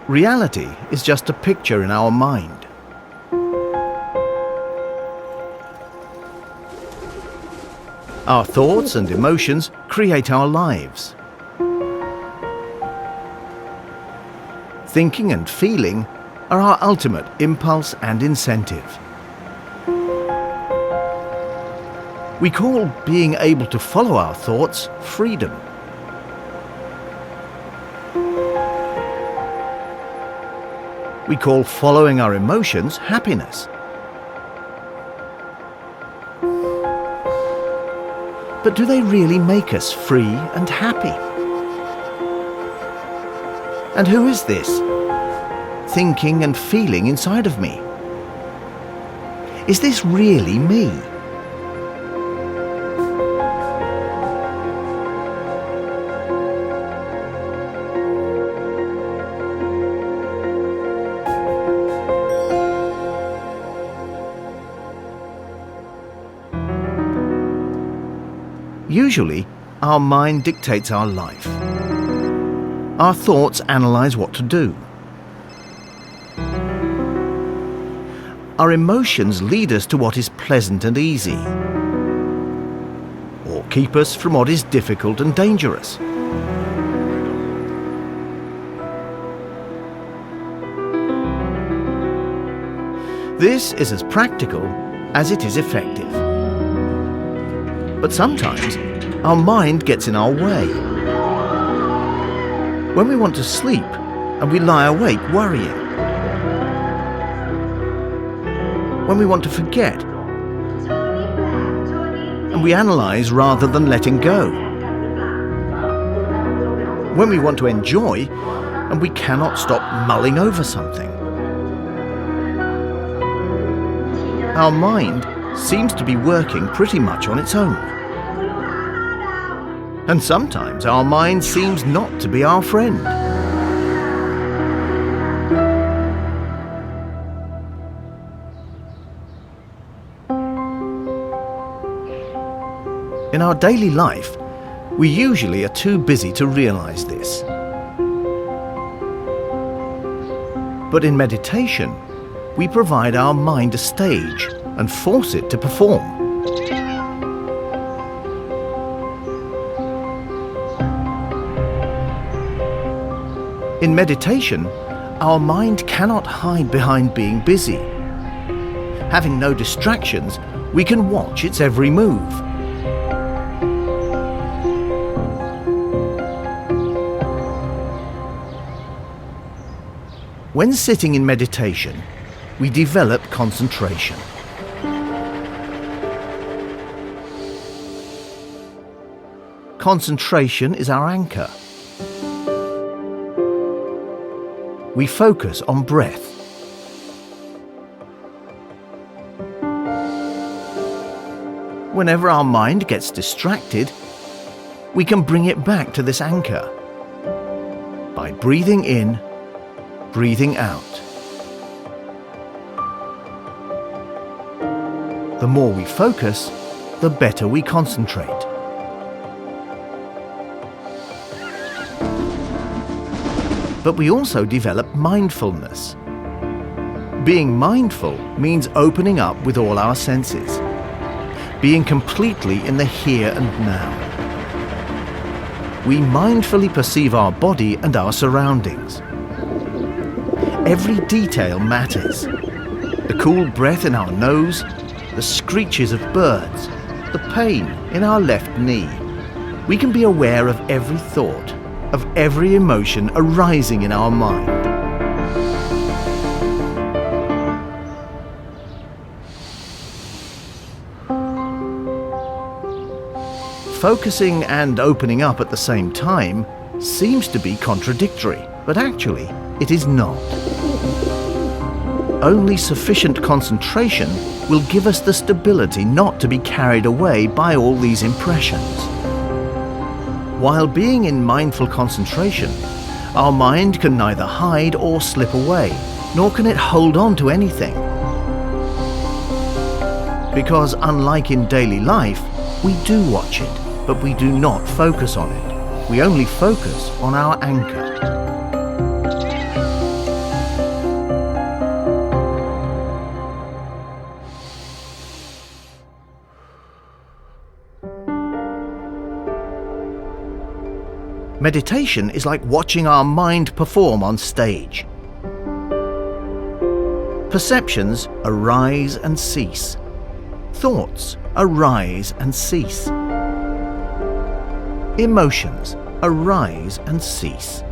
Reality is just a picture in our mind. Our thoughts and emotions create our lives. Thinking and feeling are our ultimate impulse and incentive. We call being able to follow our thoughts freedom. We call following our emotions happiness. But do they really make us free and happy? And who is this thinking and feeling inside of me? Is this really me? Usually, our mind dictates our life. Our thoughts analyze what to do. Our emotions lead us to what is pleasant and easy, or keep us from what is difficult and dangerous. This is as practical as it is effective. But sometimes our mind gets in our way. When we want to sleep and we lie awake worrying. When we want to forget and we analyze rather than letting go. When we want to enjoy and we cannot stop mulling over something. Our mind seems to be working pretty much on its own. And sometimes our mind seems not to be our friend. In our daily life, we usually are too busy to realize this. But in meditation, we provide our mind a stage and force it to perform. In meditation, our mind cannot hide behind being busy. Having no distractions, we can watch its every move. When sitting in meditation, we develop concentration. Concentration is our anchor. We focus on breath. Whenever our mind gets distracted, we can bring it back to this anchor by breathing in, breathing out. The more we focus, the better we concentrate. But we also develop mindfulness. Being mindful means opening up with all our senses, being completely in the here and now. We mindfully perceive our body and our surroundings. Every detail matters. The cool breath in our nose, the screeches of birds, the pain in our left knee. We can be aware of every thought, of every emotion arising in our mind. Focusing and opening up at the same time seems to be contradictory, but actually it is not. Only sufficient concentration will give us the stability not to be carried away by all these impressions. While being in mindful concentration, our mind can neither hide or slip away, nor can it hold on to anything. Because unlike in daily life, we do watch it, but we do not focus on it. We only focus on our anchor. Meditation is like watching our mind perform on stage. Perceptions arise and cease. Thoughts arise and cease. Emotions arise and cease.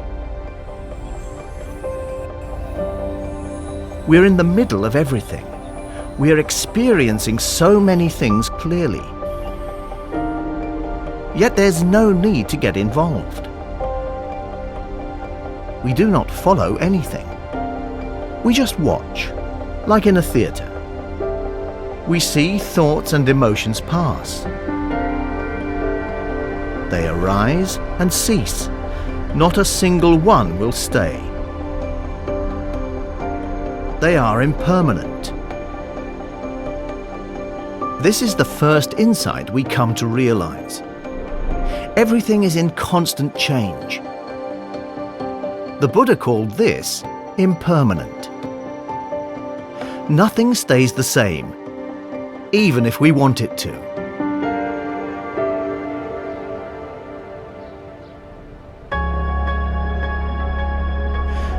We're in the middle of everything. We are experiencing so many things clearly. Yet there's no need to get involved. We do not follow anything. We just watch, like in a theatre. We see thoughts and emotions pass. They arise and cease. Not a single one will stay. They are impermanent. This is the first insight we come to realize. Everything is in constant change. The Buddha called this impermanent. Nothing stays the same, even if we want it to.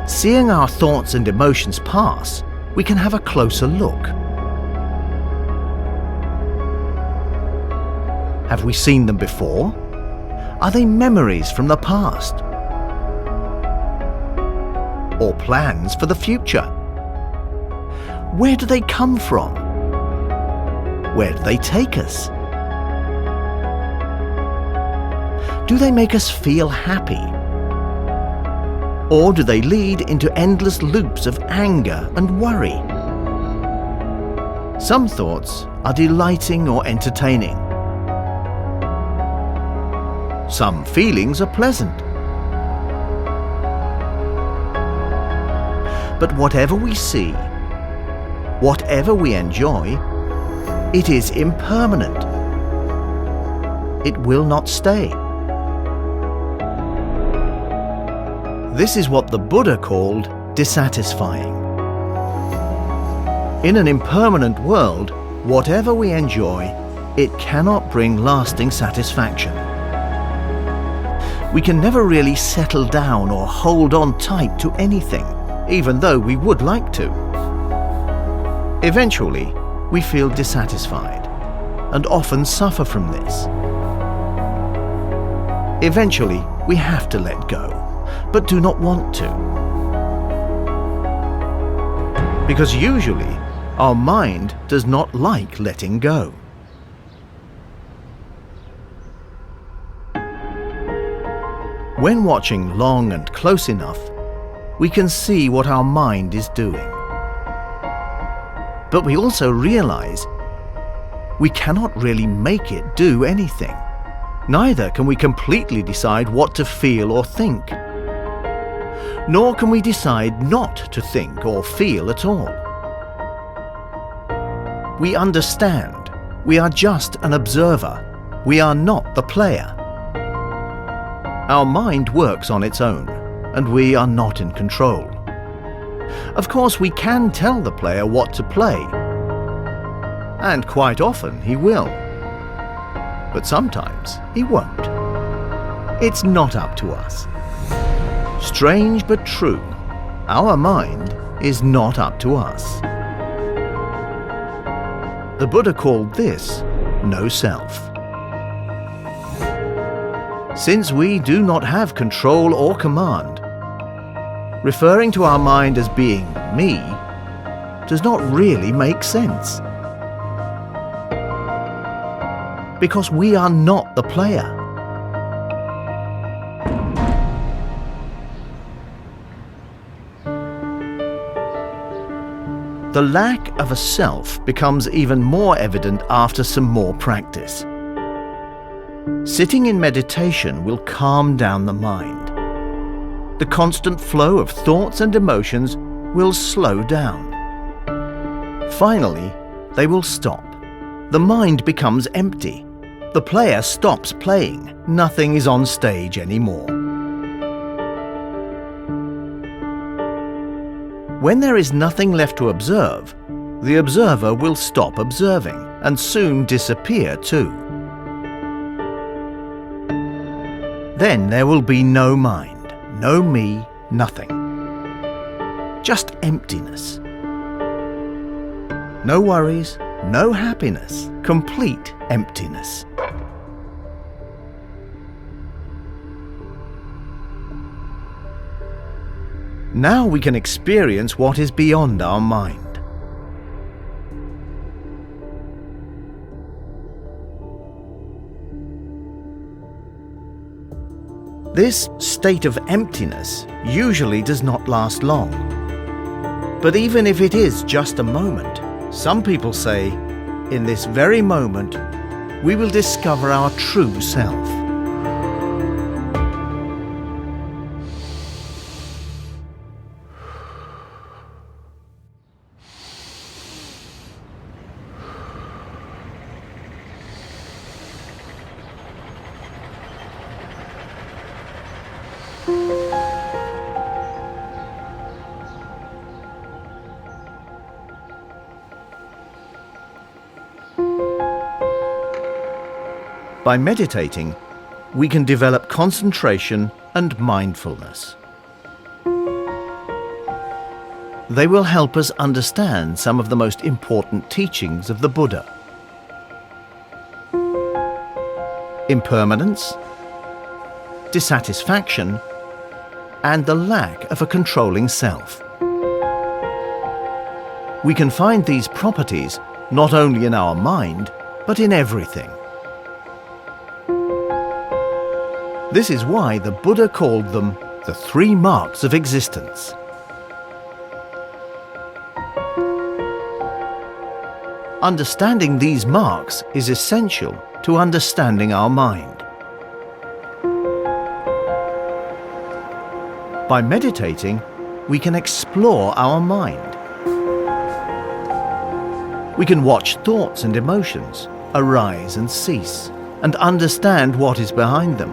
Seeing our thoughts and emotions pass, we can have a closer look. Have we seen them before? Are they memories from the past? Or plans for the future? Where do they come from? Where do they take us? Do they make us feel happy? Or do they lead into endless loops of anger and worry? Some thoughts are delighting or entertaining. Some feelings are pleasant. But whatever we see, whatever we enjoy, it is impermanent. It will not stay. This is what the Buddha called dissatisfying. In an impermanent world, whatever we enjoy, it cannot bring lasting satisfaction. We can never really settle down or hold on tight to anything, even though we would like to. Eventually, we feel dissatisfied and often suffer from this. Eventually, we have to let go, but do not want to. Because usually, our mind does not like letting go. When watching long and close enough, we can see what our mind is doing. But we also realize we cannot really make it do anything. Neither can we completely decide what to feel or think. Nor can we decide not to think or feel at all. We understand. We are just an observer. We are not the player. Our mind works on its own, and we are not in control. Of course, we can tell the player what to play, and quite often he will. But sometimes he won't. It's not up to us. Strange but true, our mind is not up to us. The Buddha called this no self. Since we do not have control or command, referring to our mind as being me does not really make sense. Because we are not the player. The lack of a self becomes even more evident after some more practice. Sitting in meditation will calm down the mind. The constant flow of thoughts and emotions will slow down. Finally, they will stop. The mind becomes empty. The player stops playing. Nothing is on stage anymore. When there is nothing left to observe, the observer will stop observing and soon disappear too. Then there will be no mind, no me, nothing. Just emptiness. No worries, no happiness, complete emptiness. Now we can experience what is beyond our mind. This state of emptiness usually does not last long. But even if it is just a moment, some people say, in this very moment, we will discover our true self. By meditating, we can develop concentration and mindfulness. They will help us understand some of the most important teachings of the Buddha. Impermanence, dissatisfaction, and the lack of a controlling self. We can find these properties not only in our mind, but in everything. This is why the Buddha called them the 3 marks of existence. Understanding these marks is essential to understanding our mind. By meditating, we can explore our mind. We can watch thoughts and emotions arise and cease, and understand what is behind them.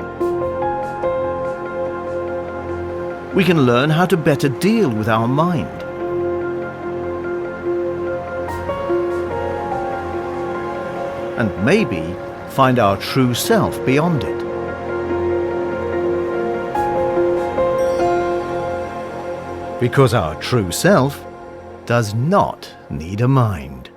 We can learn how to better deal with our mind. And maybe find our true self beyond it. Because our true self does not need a mind.